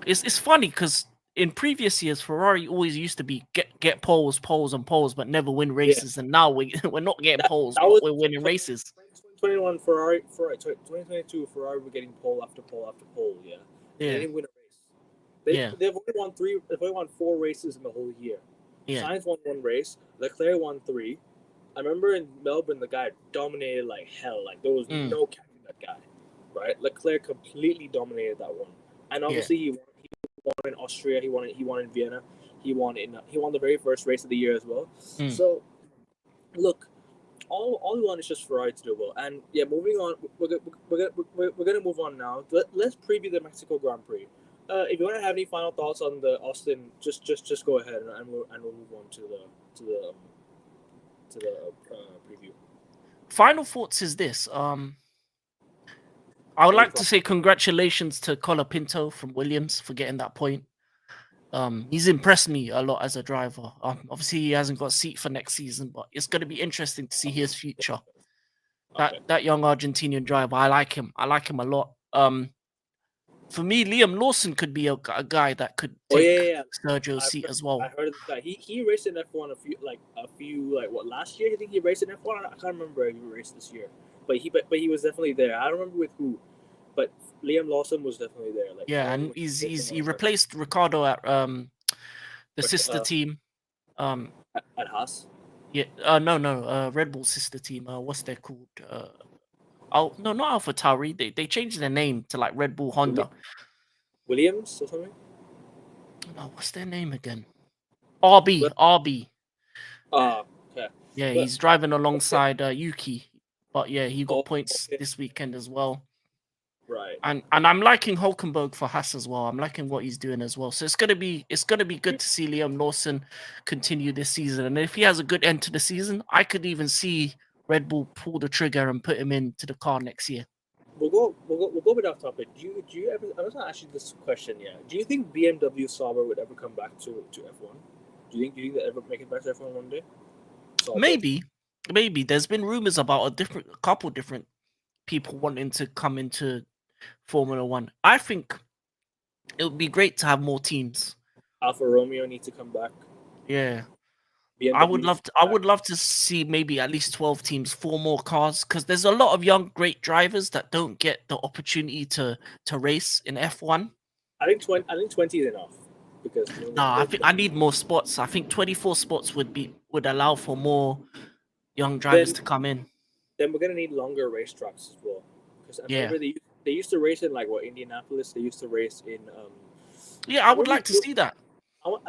it's funny because in previous years Ferrari always used to be get poles, and poles, but never win Yeah. races, and now we're not getting poles, That but was we're winning races. 2021 Ferrari 2022 Ferrari were getting pole after pole after pole. Yeah. They Yeah, didn't win a race. yeah, They've only won 3. They've only won 4 races in the whole year. yeah, Sainz won 1 race. Leclerc won 3. I remember in Melbourne, the guy dominated like hell. Like there was mm, no catching that guy, right? Leclerc completely dominated that one, and yeah, obviously he won in Austria. He won in Vienna. He won the very first race of the year as well. mm. So look, all we want is just Ferrari to do well. And yeah, moving on, we're gonna move on now. Let's preview the Mexico Grand Prix. If you want to have any final thoughts on the Austin, just go ahead and we'll move on to the preview. Final thoughts is this. I would like to say congratulations to Colapinto from Williams for getting that point. He's impressed me a lot as a driver. Obviously he hasn't got a seat for next season, but it's going to be interesting to see his future. Okay. That young Argentinian driver, I like him. I like him a lot. For me, Liam Lawson could be a guy that could take Sergio's seat as well. I heard of this guy. He raced in F1 a few what last year? I think he raced in F1. I can't remember if he raced this year, but he was definitely there. I don't remember with who, but Liam Lawson was definitely there. Like Yeah, and he replaced Ricardo at the sister team. at Haas. Yeah. No. Red Bull sister team. What's they called? Oh no, not Alpha Tauri. They changed their name to like Red Bull Willi- Honda. Williams or something. No, what's their name again? RB. But RB. okay, Yeah, but he's driving okay. alongside Yuki. But yeah, he got Oh, points okay, this weekend as well. right. And I'm liking Hulkenberg for Haas as well. I'm liking what he's doing as well. So it's gonna be good to see Liam Lawson continue this season. And if he has a good end to the season, I could even see Red Bull pull the trigger and put him into the car next year. We'll go with off topic. Do you ever? I was gonna ask you this question. Yeah. Do you think BMW Sauber would ever come back to F1? Do you think they ever make it back to F1 one day? Sauber. Maybe, maybe. There's been rumors about a couple different people wanting to come into Formula One. I think it would be great to have more teams. Alfa Romeo need to come back. Yeah. BMW needs to I come back. would love to see maybe at least 12 teams, four more cars, because there's a lot of young, great drivers that don't get the opportunity to race in F1. I think 20 is enough because Nah, I think I need more spots. I think 24 spots would allow for more young drivers then to come in. then we're gonna need longer race tracks as well. Because I Yeah. remember they used to race in like what Indianapolis. They used to race in Yeah, I would like to see that.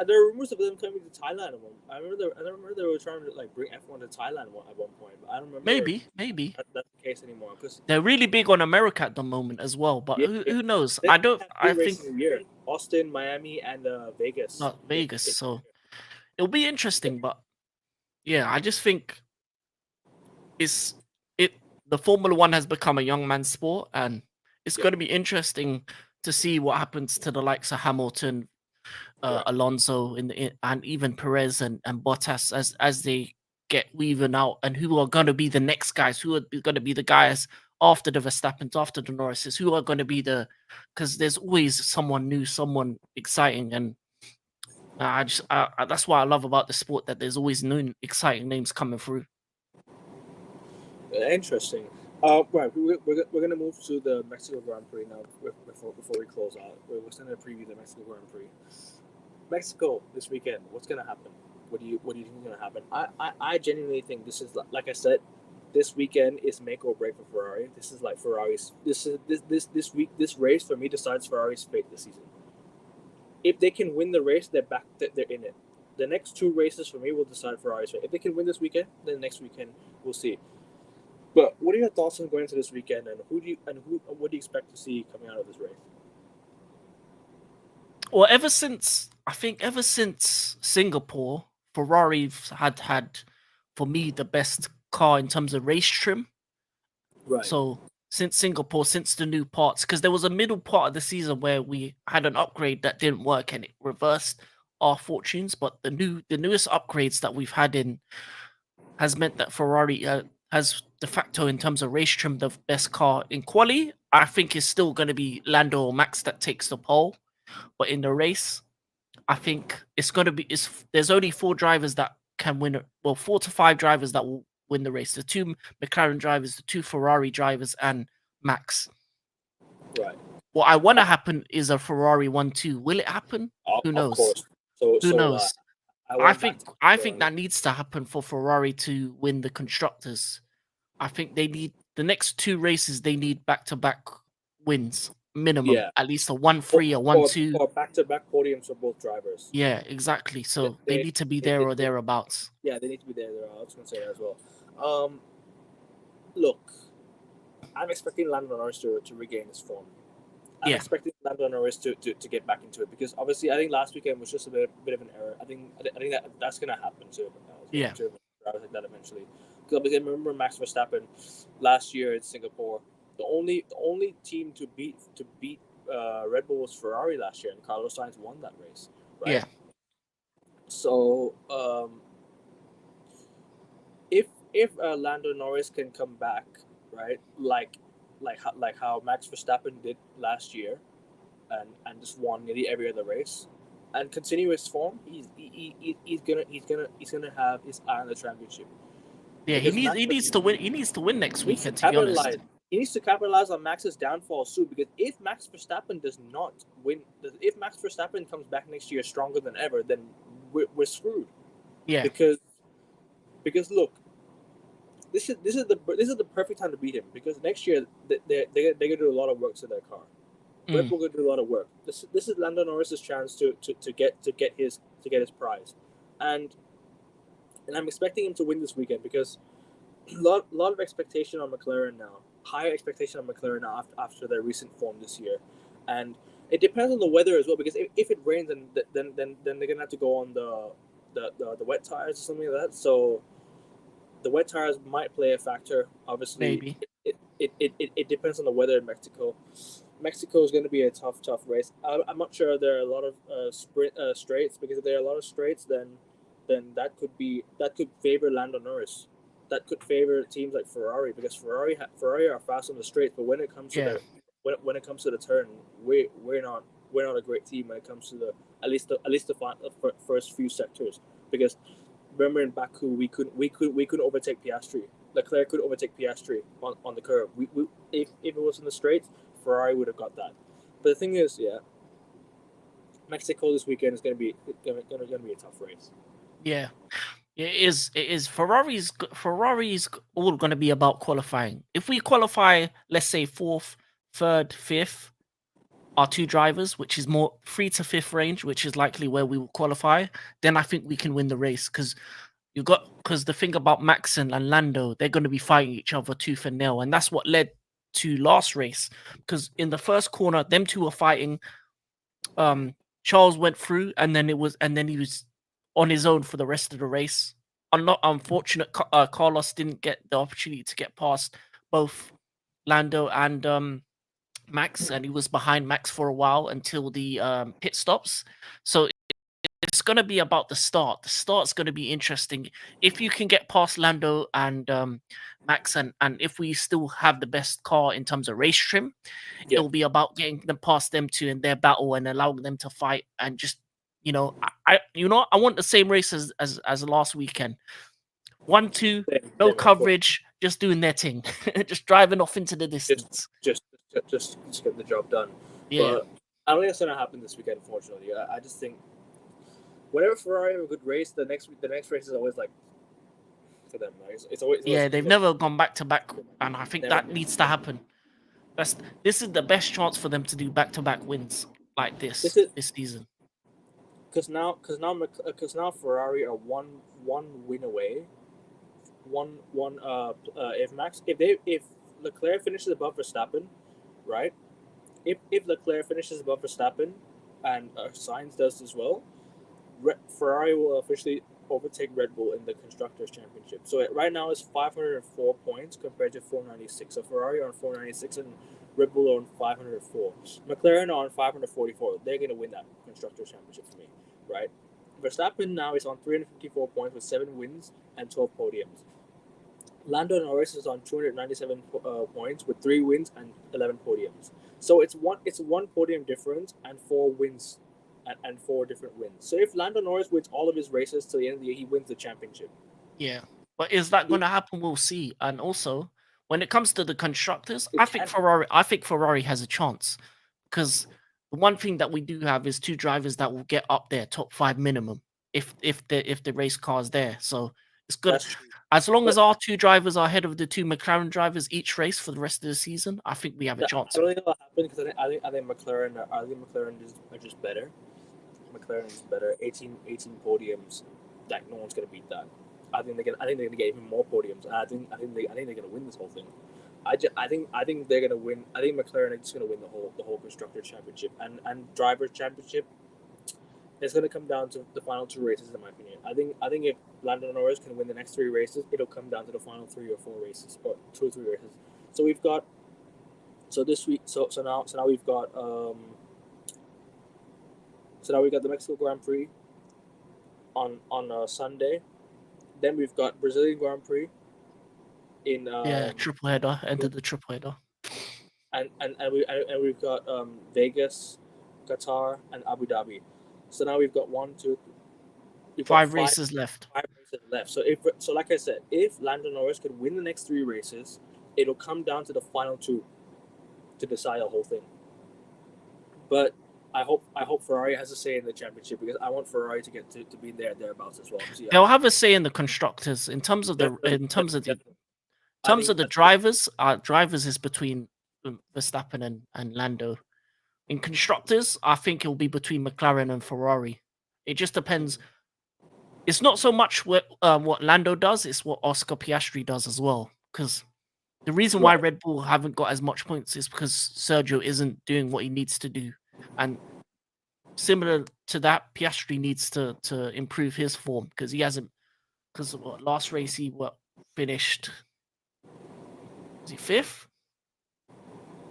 there are rumors of them coming to Thailand. I remember they were trying to like bring F1 to Thailand at one point, but I don't remember Maybe. that's the case anymore. Because They're really big on America at the moment as well, but yeah, who knows? they I don't have I three think races a year: Austin, Miami, and Vegas. not Vegas, so it'll be interesting, but yeah, I just think it's it the Formula One has become a young man's sport, and it's Yeah, going to be interesting to see what happens to the likes of Hamilton, right. Alonso, and even Perez and Bottas as they get weaving out, and who are going to be the next guys, who are going to be the guys after the Verstappens, after the Norrises, who are going to be because there's always someone new, someone exciting, and that's what I love about the sport, that there's always new exciting names coming through. Interesting. Right, we're gonna move to the Mexico Grand Prix now. Before we close out, we're going to preview the Mexico Grand Prix. Mexico this weekend. What's gonna happen? What do you think is gonna happen? I genuinely think this is like I said, this weekend is make or break for Ferrari. This is like Ferrari's. This race for me decides Ferrari's fate this season. If they can win the race, they're back. They're in it. The next two races for me will decide Ferrari's fate. If they can win this weekend, then next weekend we'll see. But what are your thoughts on going into this weekend, and what do you expect to see coming out of this race? Well, ever since Singapore, Ferrari's had for me the best car in terms of race trim. Right. So since Singapore, since the new parts, because there was a middle part of the season where we had an upgrade that didn't work and it reversed our fortunes. But the newest upgrades that we've had in has meant that Ferrari has de facto in terms of race trim the best car in quali. I think it's still going to be Lando or Max that takes the pole, but in the race, I think it's going to be. There's only four drivers that can win. Well, 4 to 5 drivers that will win the race. The 2 McLaren drivers, the 2 Ferrari drivers, and Max. Right. What I want to happen is a Ferrari 1-2. Will it happen? Who Of knows? course. So Who so knows? I I want that think to I think Ferrari. that needs to happen for Ferrari to win the constructors. I think they need the next 2 races. They need back-to-back wins minimum, Yeah. at least a 1-3, a 1-2. Or back-to-back podiums for both drivers. Yeah, exactly. So they need to be they, there they, or they thereabouts. yeah, they need to be there. I was going to say that as well. Look, I'm expecting Lando Norris to regain his form. I'm Yeah. expecting Lando Norris to get back into it because obviously I think last weekend was just a bit of an error. I think that's gonna happen too. Yeah. I was like that eventually. Because obviously I remember Max Verstappen last year in Singapore. The only team to beat Red Bull was Ferrari last year, and Carlos Sainz won that race. Right. Yeah. So if Lando Norris can come back, right, like how Max Verstappen did last year, and just won nearly every other race, and continue his form, he's gonna have his eye on the championship. Yeah, Because he needs to win. He needs to win next weekend, to be honest. He needs to capitalize on Max's downfall soon. Because if Max Verstappen does not win, if Max Verstappen comes back next year stronger than ever, then we're screwed. Yeah. Because because look, this is the perfect time to beat him because next year they're gonna do a lot of work to their car. Red Mm, Bull gonna do a lot of work. This is Lando Norris's chance to get his prize, and I'm expecting him to win this weekend because lot of expectation on McLaren now, higher expectation on McLaren now after their recent form this year, and it depends on the weather as well because if it rains then they're gonna have to go on the wet tires or something like that. So the wet tires might play a factor. Obviously, maybe. it depends on the weather in Mexico. Mexico is going to be a tough race. I'm not sure there are a lot of straights because if there are a lot of straights, then that could favor Lando Norris. That could favor teams like Ferrari because Ferrari are fast on the straights, but when it comes to Yeah. when it comes to the turn, we're not a great team when it comes to the first few sectors because remember in Baku we couldn't overtake Piastri. Leclerc could overtake Piastri on the curve. If it was in the straights, Ferrari would have got that. But the thing is, yeah, Mexico this weekend is gonna be a tough race. Yeah. It is. It is. Ferrari's all going to be about qualifying. If we qualify, let's say fourth, third, fifth, our two drivers, which is more 3 to 5th range, which is likely where we will qualify, then I think we can win the race because the thing about Max and Lando, they're going to be fighting each other tooth and nail, and that's what led to last race. Because in the first corner, them two were fighting. Charles went through, and then he was on his own for the rest of the race. Not unfortunate, Carlos didn't get the opportunity to get past both Lando and Max, and he was behind Max for a while until the pit stops. So it's going to be about the start. The start's going to be interesting. If you can get past Lando and Max, and if we still have the best car in terms of race trim, Yeah, it'll be about getting them past them two in their battle and allowing them to fight and just I want the same race as last weekend. 1, 2, same, no same unfortunately. coverage, just doing their thing, just driving off into the Just distance. just get the job done. Yeah, But I don't think that's gonna happen this weekend. Unfortunately, I just think whenever Ferrari have a good race, the next race is always like for them. Like, it's always yeah, they've never gone back to back, and I think never. that needs to happen. This is the best chance for them to do back to back wins like This this is this season. because now Ferrari are one win away. If Leclerc finishes above Verstappen, right? If Leclerc finishes above Verstappen, and Sainz does as well, Ferrari will officially overtake Red Bull in the constructors championship. So right now it's 504 points compared to 496. So Ferrari are on 496 and Red Bull are on 504. McLaren are on 544. They're going to win that constructors championship for me, right? Verstappen now is on 354 points with 7 wins and 12 podiums. Lando Norris is on 297 points with 3 wins and 11 podiums. So it's one podium difference and 4 wins and 4 different wins. So if Lando Norris wins all of his races to the end of the year, he wins the championship. Yeah. But is that He, going to happen? We'll see. And also, when it comes to the constructors, it can. I think Ferrari has a chance because the one thing that we do have is two drivers that will get up there top 5 minimum if the race car's there. So it's good That's true. as long as But our two drivers are ahead of the two McLaren drivers each race for the rest of the season. I think we have a I chance. don't think that'll happen because I think McLaren is better. McLaren is better. 18 podiums. Like no one's gonna beat that. I think they're gonna get even more podiums. And I think they're gonna win this whole thing. I think they're gonna win. I think McLaren is just gonna win the whole constructor championship and driver championship. It's gonna come down to the final 2 races, in my opinion. I think if Lando Norris can win the next 3 races, it'll come down to the final 3 or 4 races, or 2 or 3 races. So we've got this week. So now we've got the Mexico Grand Prix on Sunday. Then we've got Brazilian Grand Prix in Yeah, triple header, ended the triple header. we've got Vegas, Qatar, and Abu Dhabi. So now we've got we've got 5 races left. 5 races left. So like I said, if Lando Norris could win the next 3 races, it'll come down to the final 2 to decide the whole thing. But hope Ferrari has a say in the championship because I want Ferrari to get to be thereabouts as well. So, yeah, They'll have a say in the constructors in terms of the definitely, definitely. I think drivers. Drivers is between Verstappen and Lando. In constructors, I think it will be between McLaren and Ferrari. It just depends. It's not so much what Lando does; it's what Oscar Piastri does as well. Because the reason why right. Red Bull haven't got as much points is because Sergio isn't doing what he needs to do, and similar to that, Piastri needs to improve his form because he hasn't. Because last race he finished. Was he fifth?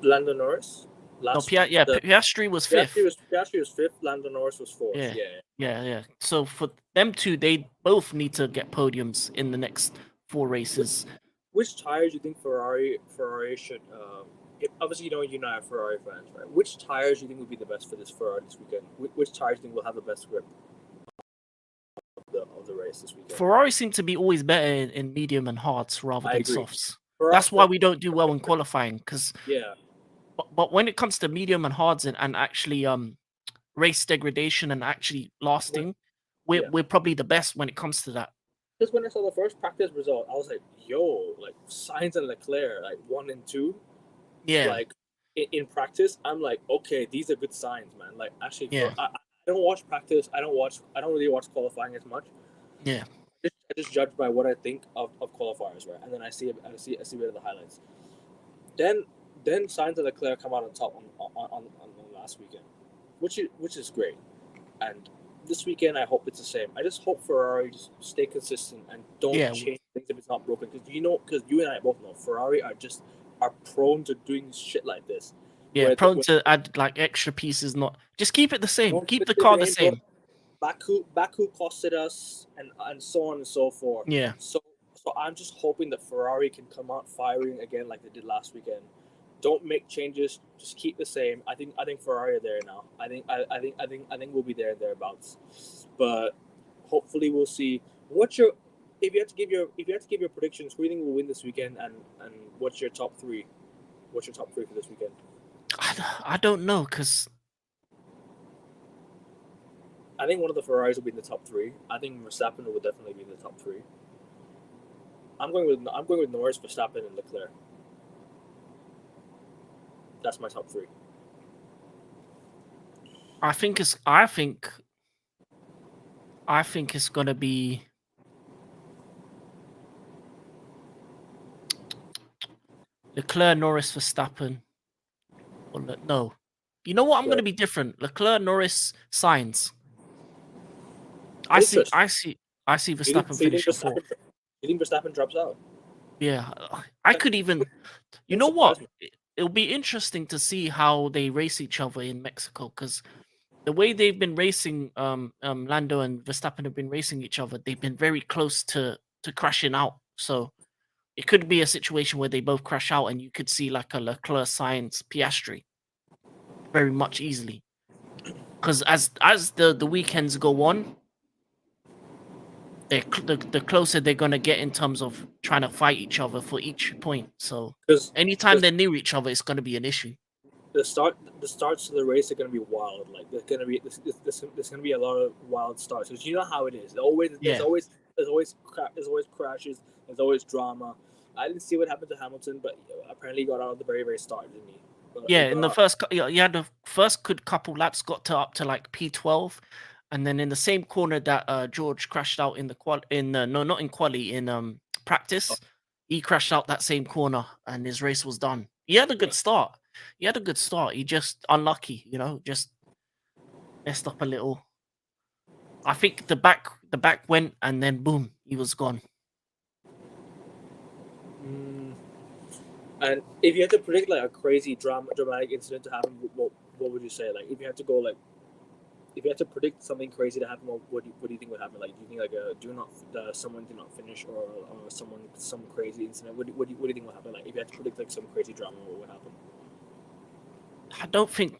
Lando Norris No, last the Piastri was fifth. Piastri was fifth. Lando Norris was fourth. Yeah, Yeah. yeah. So for them two, they both need to get podiums in the next 4 races. Which tires do you think Ferrari should? Obviously, you know, Ferrari fans, right? Which tires do you think would be the best for this Ferrari this weekend? Which tires do you think will have the best grip of the race this weekend? Ferrari seem to be always better in medium and hards rather I than agree. softs. That's why we don't do well in qualifying. Because yeah, but when it comes to medium and hards and actually race degradation and actually lasting, we're probably the best when it comes to that. Just when I saw the first practice result, I was like, "Yo, like Sainz and Leclerc, like 1 and 2, Yeah, like in practice, I'm like, okay, these are good signs, man. Like actually, yeah, I don't watch practice. I don't really watch qualifying as much. yeah. I just judge by what I think of qualifiers, right? And then I see a bit of the highlights. Then Sainz and Leclerc come out on top on last weekend, which is great. And this weekend, I hope it's the same. I just hope Ferrari just stay consistent and don't change things if it's not broken. Because you and I both know Ferrari are prone to doing shit like this. Yeah, prone to add like extra pieces. Not just keep it the same. Keep the car the same. Baku costed us, and so on and so forth. Yeah. So I'm just hoping that Ferrari can come out firing again like they did last weekend. Don't make changes. Just keep the same. I think Ferrari are there now. I think we'll be thereabouts. But hopefully we'll see. If you had to give your predictions, who do you think will win this weekend, and what's your top three? What's your top three for this weekend? I don't know because I think one of the Ferraris will be in the top three. I think Verstappen will definitely be in the top three. I'm going with Norris, Verstappen, and Leclerc. That's my top three. I think it's gonna be Leclerc, Norris, Verstappen. Or no, you know what? I'm gonna be different. Leclerc, Norris, Sainz. I see Verstappen finishing fourth. You think Verstappen drops out? Yeah, I could even. You know what? It'll be interesting to see how they race each other in Mexico because the way they've been racing, Lando and Verstappen have been racing each other. They've been very close to crashing out. So it could be a situation where they both crash out, and you could see like a Leclerc, Sainz, Piastri, very much easily. Because as the weekends go on, the closer they're gonna get in terms of trying to fight each other for each point. So anytime they're near each other, it's gonna be an issue. The starts of the race are gonna be wild. Like there's gonna be a lot of wild starts because you know how it is. There's always crashes. There's always drama. I didn't see what happened to Hamilton, but apparently he got out at the very very start, didn't he? Yeah, in the first, the first good couple laps got up to like P12, and then in the same corner that George crashed out in the not in quali, in practice, he crashed out that same corner, and his race was done. He had a good start. He just unlucky, just messed up a little. I think the back went, and then boom, he was gone. And if you had to predict like a crazy dramatic incident to happen, what would you say? Like if you had to go like, if you had to predict something crazy to happen, what do you think would happen? Like do you think like someone did not finish or some crazy incident? What do you think would happen? Like if you had to predict like some crazy drama, what would happen?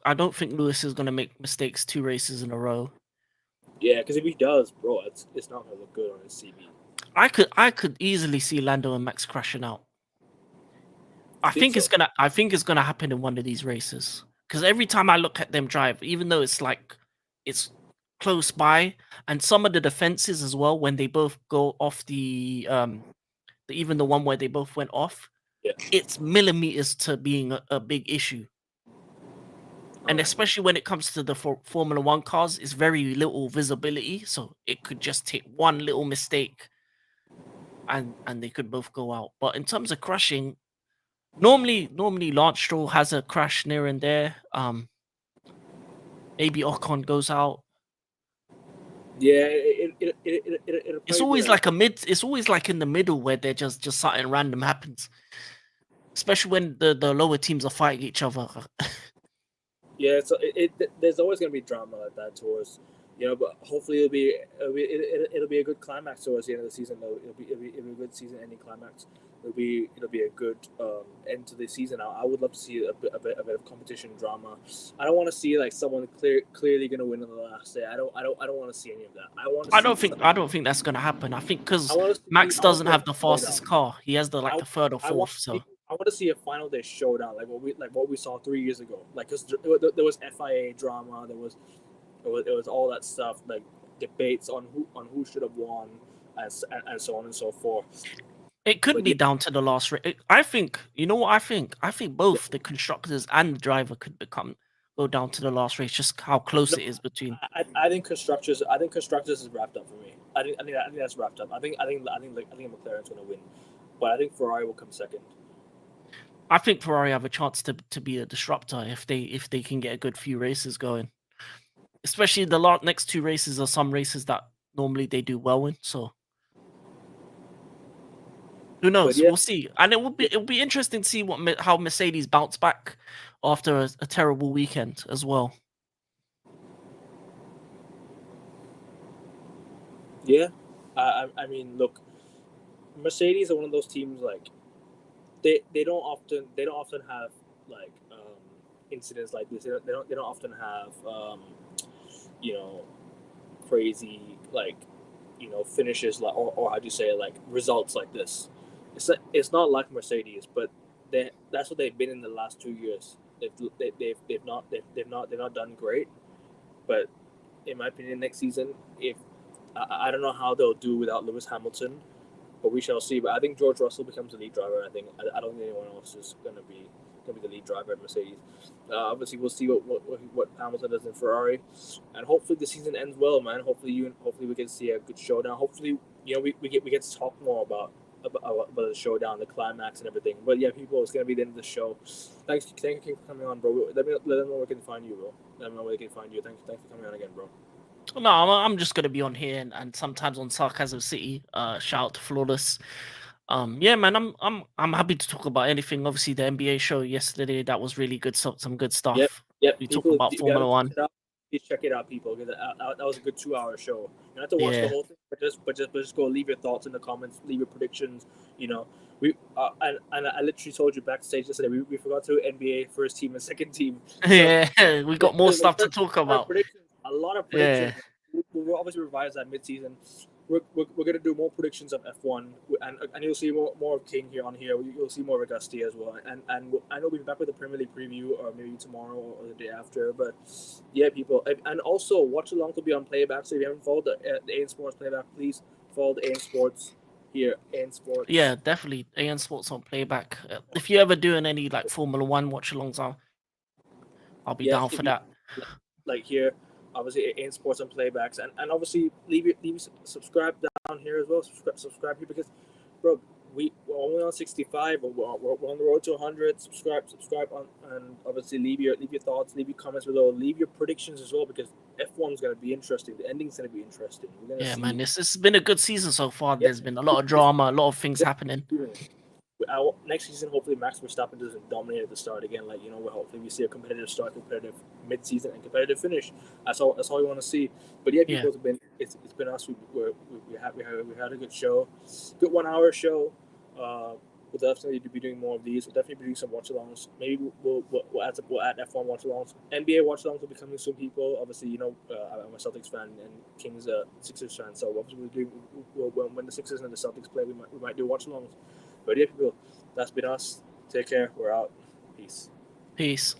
I don't think Lewis is gonna make mistakes 2 races in a row. Yeah, because if he does, bro, it's not gonna look good on his CV. I could easily see Lando and Max crashing out. I think it's gonna happen in one of these races. because every time I look at them drive, even though it's close by, and some of the defenses as well, when they both go off even the one where they both went off, Yeah. it's millimeters to being a big issue. And Um, especially when it comes to the Formula One cars, it's very little visibility, so it could just take one little mistake, and they could both go out. But in terms of crashing, normally Lance Stroll has a crash near and there. Maybe Ocon goes out. yeah, it'll It's probably be always like like a mid. It's always like in the middle where they're just something random happens, especially when the lower teams are fighting each other. yeah. So there's always gonna be drama like that towards, but hopefully it'll be a good climax towards the end of the season. Though it'll be a good season ending climax. It'll be a good end to the season. I would love to see a bit of competition drama. I don't want to see like someone clearly gonna win on the last day. I don't want to see any of that. I want to see I don't think that's gonna happen. I think I because want to see Max I want to doesn't see a have the showdown. fastest car. He has I, the third or I want fourth. to see So I want to see a final day showdown like what we saw 3 years ago. Like because there was FIA drama, it was all that stuff like debates on who should have won and so on and so forth. it could But be yeah, down to the last race. I think you know what I think. I think both the constructors and the driver could go down to the last race. Just how close no, it is between. I think constructors is wrapped up for me. I think that's wrapped up. I think McLaren's going to win, but I think Ferrari will come second. I think Ferrari have a chance to be a disruptor if they can get a good few races going. Especially the next two races are some races that normally they do well in. So who But knows? yeah, We'll see. And yeah, it'll be interesting to see how Mercedes bounce back after a terrible weekend as well. yeah. I mean, look, Mercedes are one of those teams like they don't often have like incidents like this. They don't often have you know crazy like finishes like or how do you say it, like results like this. It's not like Mercedes, but that's what they've been in the last 2 years. They've not done great, but in my opinion, next season, if I don't know how they'll do without Lewis Hamilton, but we shall see. But I think George Russell becomes the lead driver. I don't think anyone else is gonna be the lead driver at Mercedes. Obviously, we'll see what Hamilton does in Ferrari, and hopefully the season ends well, man. Hopefully we can see a good showdown. Hopefully, we get to talk more about the showdown, the climax, and everything. But yeah, people, it's gonna be the end of the show. Thank you for coming on, bro. Let them know where they can find you, bro. Let them know where they can find you. Thanks for coming on again, bro. No, I'm just gonna be on here and sometimes on Sarcasm City. Shout out to Flawless. Yeah, man, I'm happy to talk about anything. Obviously, the NBA show yesterday that was really good. Some good Yep, stuff. yep. We talked People, about if you Formula haven't checked One. it out, please check it out, people. Because that was a good 2 hour show. You don't have to watch the Yeah, whole thing, but just go leave your thoughts in the comments, leave your predictions. You know, we and I literally told you backstage yesterday we forgot to do NBA first team and second team. So yeah, we got more there's stuff to talk a lot of about. predictions. A lot of predictions. Yeah, We'll obviously revise that mid-season. We're gonna do more predictions of F1, and you'll see more of King here on here. You'll see more of Augusti as well, and we'll be back with the Premier League preview, or maybe tomorrow or the day after. But yeah, people, and also watch along to be on playback. So if you haven't followed the AN Sports playback, please follow the AN Sports here. AN yeah, Sports. definitely. AN Sports on playback. If you ever doing any like Formula One watch alongs, I'll be Yeah, down if for you that. like here, obviously in sports and playbacks, and obviously leave subscribe down here as well. Subscribe here because, bro, we're only on 65, but we're on the road to 100. Subscribe on, and obviously leave your thoughts, leave your comments below, leave your predictions as well because F1 is gonna be interesting. The ending's gonna be interesting. We're gonna Yeah, see. man, this has been a good season so far. Yeah, There's been a lot of drama, a lot of things happening. next season, hopefully Max Verstappen doesn't dominate at the start again. Like hopefully we see a competitive start, competitive mid-season, and competitive finish. That's all. That's all we want to see. But yeah, Yeah, people, it's been us. We had a good show, good 1 hour show. We'll definitely be doing more of these. We'll definitely be doing some watch-alongs. Maybe we'll add F1 watch-alongs. NBA watch-alongs will be coming soon. People, obviously, I'm a Celtics fan and King's a Sixers fan. So obviously when the Sixers and the Celtics play, we might do watch-alongs. But yeah, people, that's been us. Take care. We're out. Peace. peace.